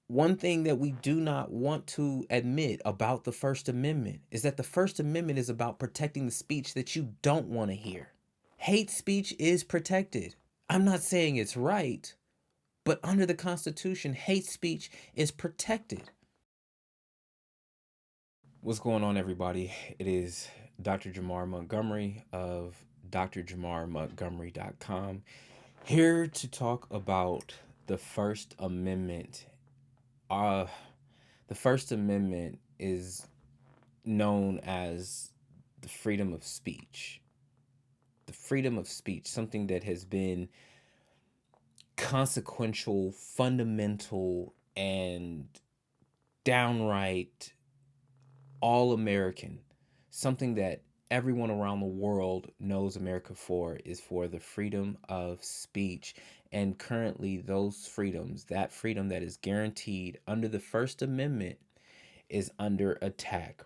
One thing that we do not want to admit about the First Amendment is that the First Amendment is about protecting the speech that you don't want to hear. Hate speech is protected. I'm not saying it's right, but under the Constitution, hate speech is protected. What's going on, everybody? It is Dr. Jamar Montgomery of drjamarmontgomery.com here to talk about the First Amendment. Uh, the First Amendment is known as the freedom of speech. The freedom of speech, something that has been consequential, fundamental, and downright all American, something that everyone around the world knows America for, is for the freedom of speech. And currently, those freedoms, that freedom that is guaranteed under the First Amendment, is under attack.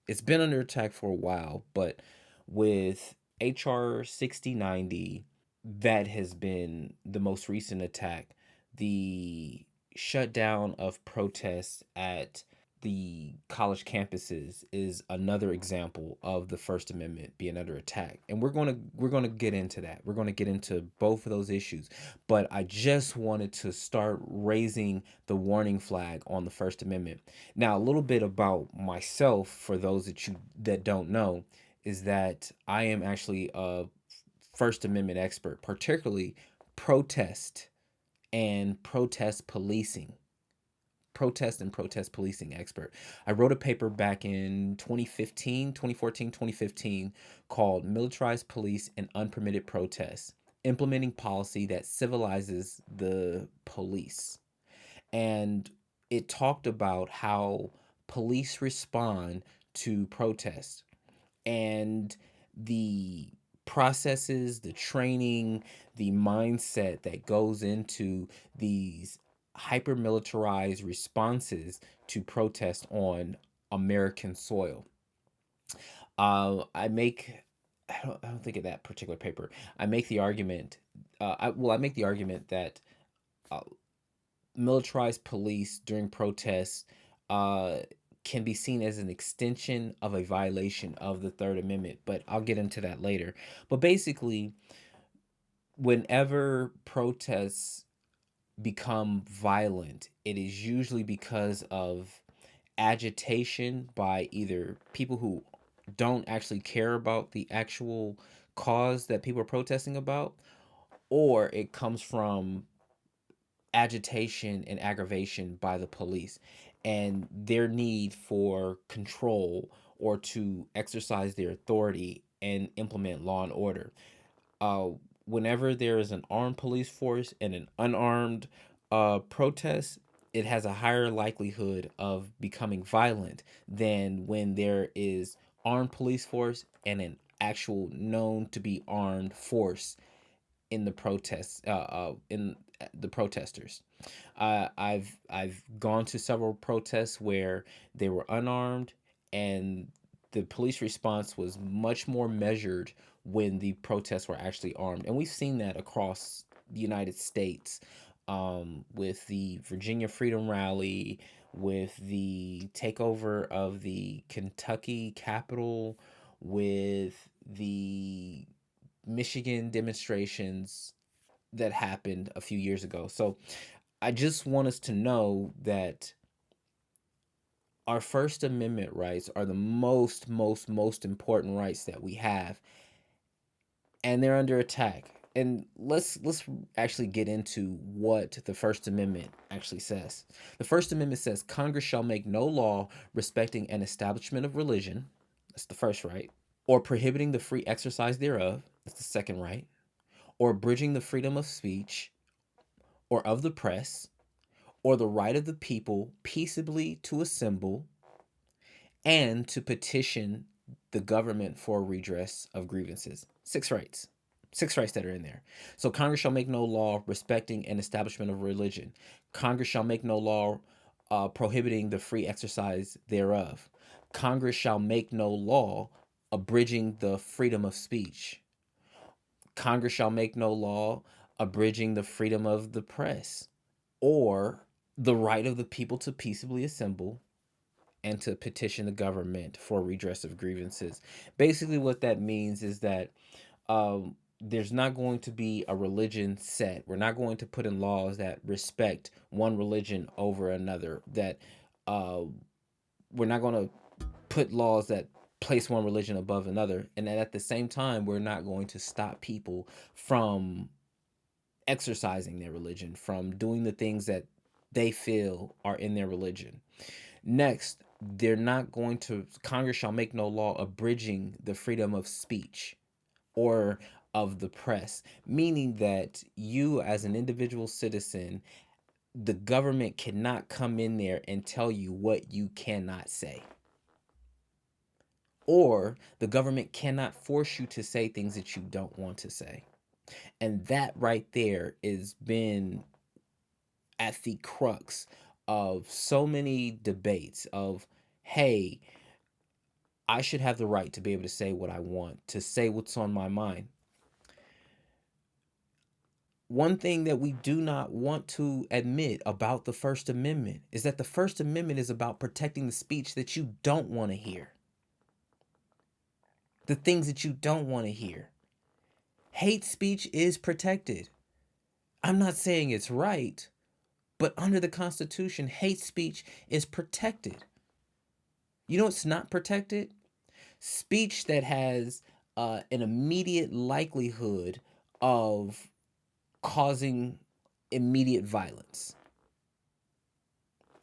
It's been under attack for a while, but with HR 6090, that has been the most recent attack. The shutdown of protests at the college campuses is another example of the First Amendment being under attack. And we're going to get into that. We're going to get into both of those issues. But I just wanted to start raising the warning flag on the First Amendment. Now, a little bit about myself for those that don't know is that I am actually a First Amendment expert, particularly protest and protest policing. Protest and protest policing expert. I wrote a paper back in 2015, called Militarized Police and Unpermitted Protests, Implementing Policy That Civilizes the Police. And it talked about how police respond to protests and the processes, the training, the mindset that goes into these hyper militarized responses to protest on American soil. I make, I don't think of that particular paper. I make the argument, I make the argument that uh, militarized police during protests uh, can be seen as an extension of a violation of the Third Amendment, but I'll get into that later. But basically, whenever protests become violent, it is usually because of agitation by either people who don't actually care about the actual cause that people are protesting about, or it comes from agitation and aggravation by the police and their need for control or to exercise their authority and implement law and order. Uh, Whenever there is an armed police force and an unarmed protest, it has a higher likelihood of becoming violent than when there is armed police force and an actual known to be armed force in the protests in the protesters. I've gone to several protests where they were unarmed, and the police response was much more measured when the protests were actually armed, and we've seen that across the United States, with the Virginia Freedom Rally, with the takeover of the Kentucky Capitol, with the Michigan demonstrations that happened a few years ago. So I just want us to know that our First Amendment rights are the most important rights that we have, and they're under attack. And let's actually get into what the First Amendment actually says. The First Amendment says Congress shall make no law respecting an establishment of religion. That's the first right. Or prohibiting the free exercise thereof. That's the second right. Or abridging the freedom of speech or of the press, or the right of the people peaceably to assemble and to petition the government for redress of grievances. Six rights. Six rights that are in there. So Congress shall make no law respecting an establishment of religion. Congress shall make no law prohibiting the free exercise thereof. Congress shall make no law abridging the freedom of speech. Congress shall make no law abridging the freedom of the press or the right of the people to peaceably assemble and to petition the government for redress of grievances. Basically, what that means is that there's not going to be a religion set. We're not going to put in laws that respect one religion over another. That uh, we're not going to put laws that place one religion above another. And that at the same time, we're not going to stop people from exercising their religion, from doing the things that they feel are in their religion. Next, they're not going to, Congress shall make no law abridging the freedom of speech or of the press, meaning that you, as an individual citizen, the government cannot come in there and tell you what you cannot say. Or the government cannot force you to say things that you don't want to say. And that right there is been at the crux of so many debates of, hey, I should have the right to be able to say what I want, to say what's on my mind. One thing that we do not want to admit about the First Amendment is that the First Amendment is about protecting the speech that you don't want to hear, the things that you don't want to hear. Hate speech is protected. I'm not saying it's right, but under the Constitution, hate speech is protected. You know what's not protected? Speech that has an immediate likelihood of causing immediate violence.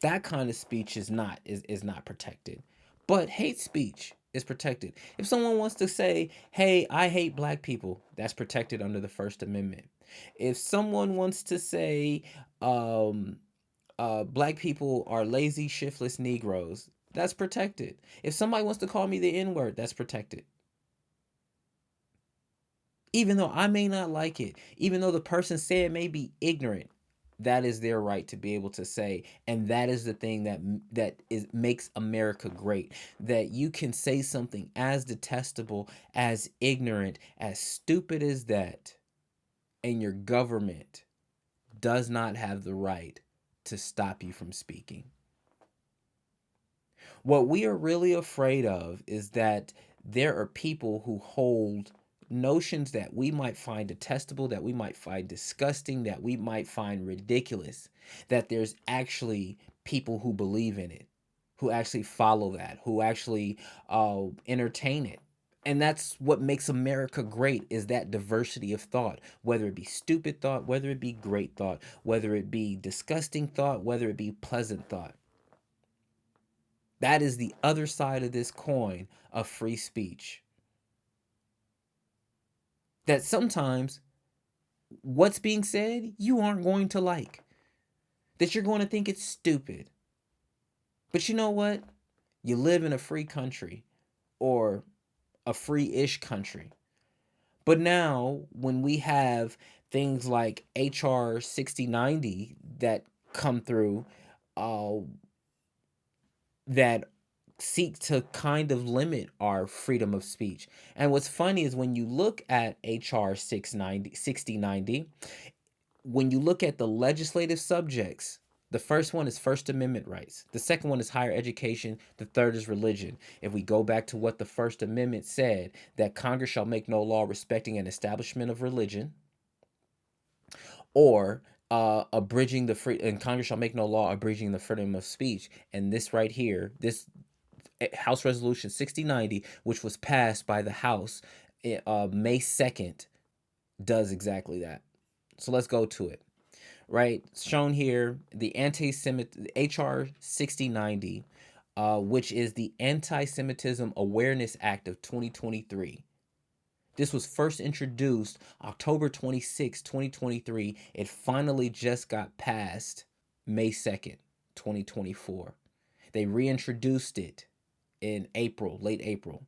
That kind of speech is not protected. But hate speech is protected. If someone wants to say, "Hey, I hate black people," that's protected under the First Amendment. If someone wants to say, um, black people are lazy, shiftless Negroes, that's protected. If somebody wants to call me the N word, that's protected. Even though I may not like it, even though the person said may be ignorant, that is their right to be able to say, and that is the thing that is makes America great. That you can say something as detestable, as ignorant, as stupid as that, and your government does not have the right to stop you from speaking. What we are really afraid of is that there are people who hold notions that we might find detestable, that we might find disgusting, that we might find ridiculous, that there's actually people who believe in it, who actually follow that, who actually entertain it. And that's what makes America great, is that diversity of thought, whether it be stupid thought, whether it be great thought, whether it be disgusting thought, whether it be pleasant thought. That is the other side of this coin of free speech. That sometimes what's being said you aren't going to like, that you're going to think it's stupid. But you know what? You live in a free country, or a free ish country. But now, when we have things like HR 6090 that come through, uh, that seek to kind of limit our freedom of speech. And what's funny is when you look at HR 6090, when you look at the legislative subjects, the first one is First Amendment rights. The second one is higher education. The third is religion. If we go back to what the First Amendment said, that Congress shall make no law respecting an establishment of religion, or abridging the free, and Congress shall make no law abridging the freedom of speech. And this right here, this House Resolution 6090, which was passed by the House May 2nd, does exactly that. So let's go to it. Right, shown here, the anti-Semit HR 6090, which is the Anti-Semitism Awareness Act of 2023. This was first introduced October 26, 2023. It finally just got passed May 2nd, 2024. They reintroduced it in April, late April.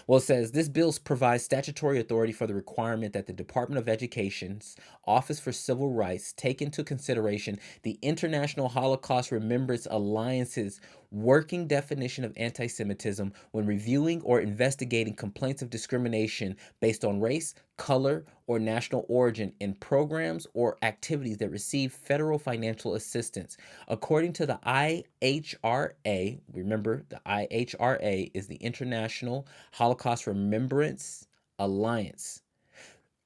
Well, it says this bill provides statutory authority for the requirement that the Department of Education's Office for Civil Rights take into consideration the International Holocaust Remembrance Alliance's working definition of anti Semitism when reviewing or investigating complaints of discrimination based on race, color, or national origin in programs or activities that receive federal financial assistance. According to the IHRA, remember the IHRA is the International Holocaust Remembrance Alliance.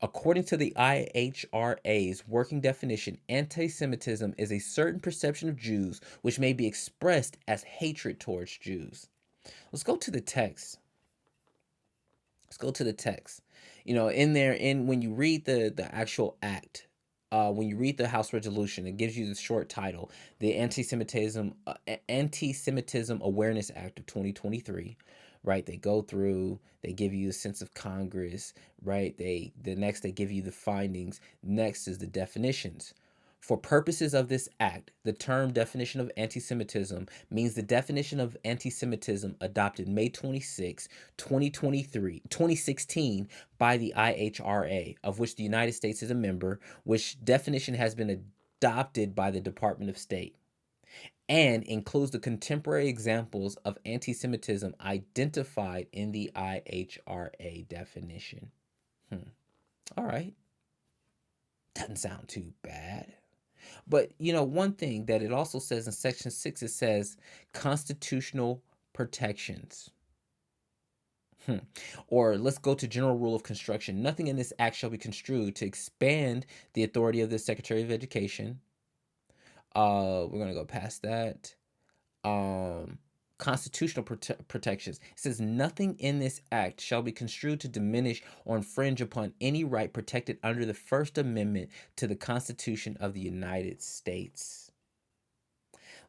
According to the IHRA's working definition, anti Semitism is a certain perception of Jews which may be expressed as hatred towards Jews. Let's go to the text. Let's go to the text. In there, in when you read the actual act, when you read the House resolution, it gives you the short title, the Anti-Semitism Awareness Act of 2023. Right? They go through, they give you a sense of Congress. Right? They give you the findings. Next is the definitions. For purposes of this act, the term definition of anti Semitism means the definition of anti Semitism adopted May 26, 2016 by the IHRA, of which the United States is a member, which definition has been adopted by the Department of State and includes the contemporary examples of anti Semitism identified in the IHRA definition. All right. Doesn't sound too bad. But one thing that it also says in section 6, it says constitutional protections. Or let's go to general rule of construction. Nothing in this act shall be construed to expand the authority of the Secretary of Education. We're going to go past that. Constitutional protections. It says nothing in this act shall be construed to diminish or infringe upon any right protected under the First Amendment to the Constitution of the United States.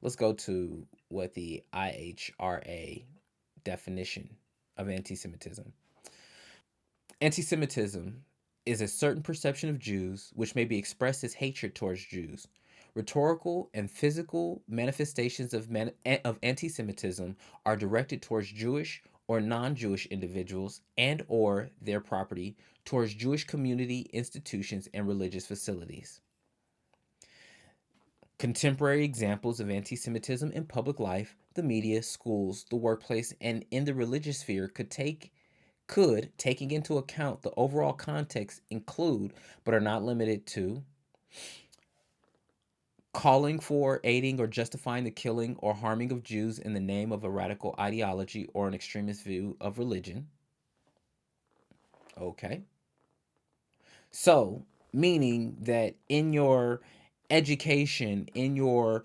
Let's go to what the IHRA definition of anti-Semitism. Anti-Semitism is a certain perception of Jews which may be expressed as hatred towards Jews. Rhetorical and physical manifestations of anti-Semitism are directed towards Jewish or non-Jewish individuals and or their property, towards Jewish community, institutions, and religious facilities. Contemporary examples of anti-Semitism in public life, the media, schools, the workplace, and in the religious sphere taking into account the overall context, include, but are not limited to, calling for, aiding, or justifying the killing or harming of Jews in the name of a radical ideology or an extremist view of religion. Okay. So, meaning that in your education, in your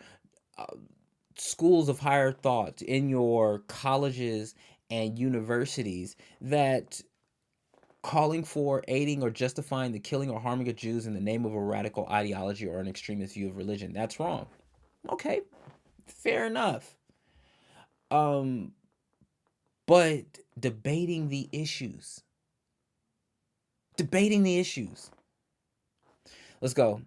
schools of higher thought, in your colleges and universities, that calling for, aiding, or justifying the killing or harming of Jews in the name of a radical ideology or an extremist view of religion, that's wrong. Okay, fair enough. But debating the issues. Let's go.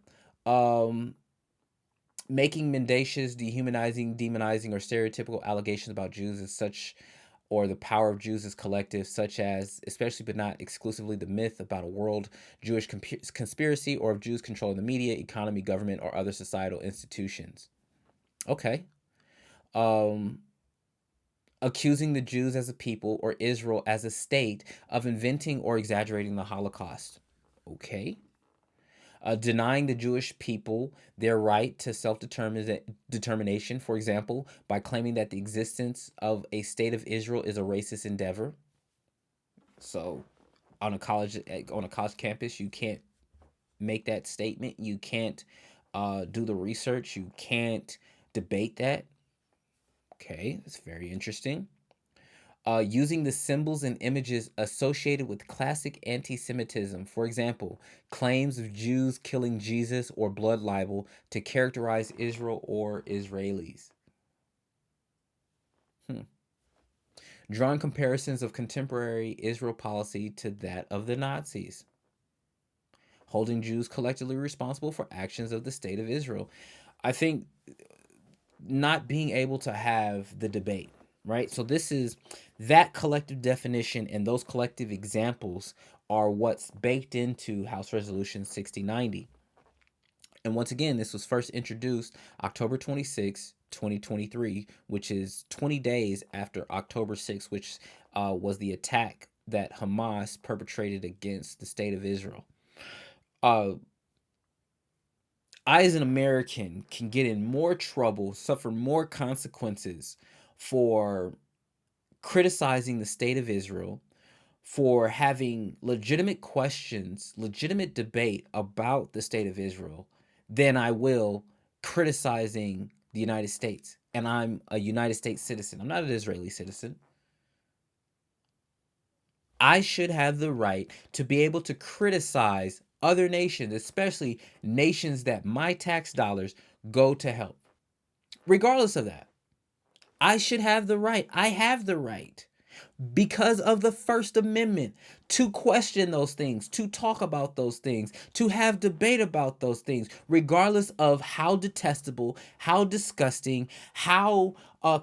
Making mendacious, dehumanizing, demonizing, or stereotypical allegations about Jews as such, or the power of Jews as collective, such as, especially but not exclusively, the myth about a world Jewish conspiracy, or of Jews controlling the media, economy, government, or other societal institutions. Okay. Accusing the Jews as a people or Israel as a state of inventing or exaggerating the Holocaust. Okay. Denying the Jewish people their right to self-determination, for example, by claiming that the existence of a state of Israel is a racist endeavor. So, on a college campus, you can't make that statement. You can't do the research. You can't debate that. Okay, that's very interesting. Using the symbols and images associated with classic anti Semitism, for example, claims of Jews killing Jesus or blood libel to characterize Israel or Israelis. Drawing comparisons of contemporary Israel policy to that of the Nazis. Holding Jews collectively responsible for actions of the state of Israel. I think not being able to have the debate, right? So this is that collective definition, and those collective examples are what's baked into House Resolution 6090. And once again, this was first introduced October 26, 2023, which is 20 days after October 6th, which was the attack that Hamas perpetrated against the state of Israel. Uh, I, as an American, can get in more trouble, suffer more consequences for criticizing the state of Israel, for having legitimate questions, legitimate debate about the state of Israel, than I will criticizing the United States. And I'm a United States citizen. I'm not an Israeli citizen. I should have the right to be able to criticize other nations, especially nations that my tax dollars go to help. Regardless of that, I should have the right. I have the right because of the First Amendment to question those things, to talk about those things, to have debate about those things, regardless of how detestable, how disgusting, how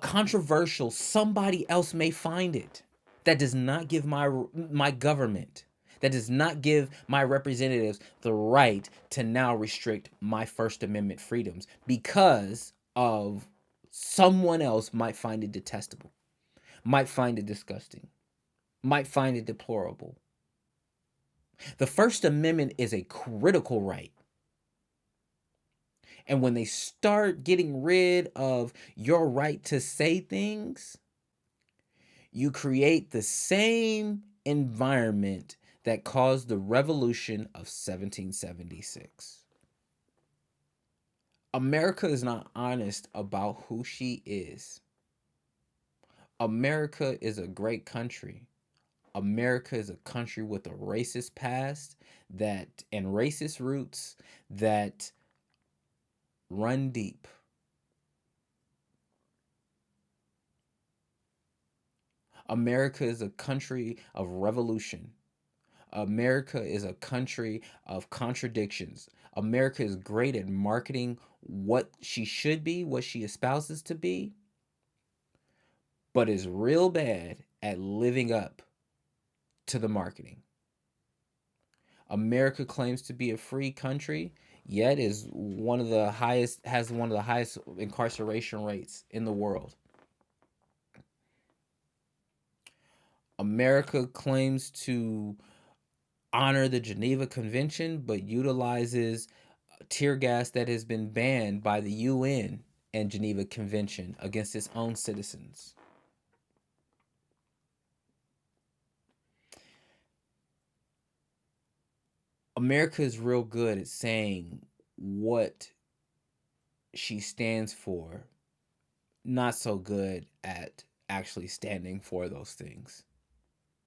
controversial somebody else may find it. That does not give my government, that does not give my representatives the right to now restrict my First Amendment freedoms because of someone else might find it detestable, might find it disgusting, might find it deplorable. The First Amendment is a critical right. And when they start getting rid of your right to say things, you create the same environment that caused the revolution of 1776. America is not honest about who she is. America is a great country. America is a country with a racist past that and racist roots that run deep. America is a country of revolution. America is a country of contradictions. America is great at marketing what she should be, what she espouses to be, but is real bad at living up to the marketing. America claims to be a free country, yet is one of the highest has one of the highest incarceration rates in the world. America claims to honor the Geneva Convention, but utilizes tear gas that has been banned by the UN and Geneva Convention against its own citizens. America is real good at saying what she stands for, not so good at actually standing for those things.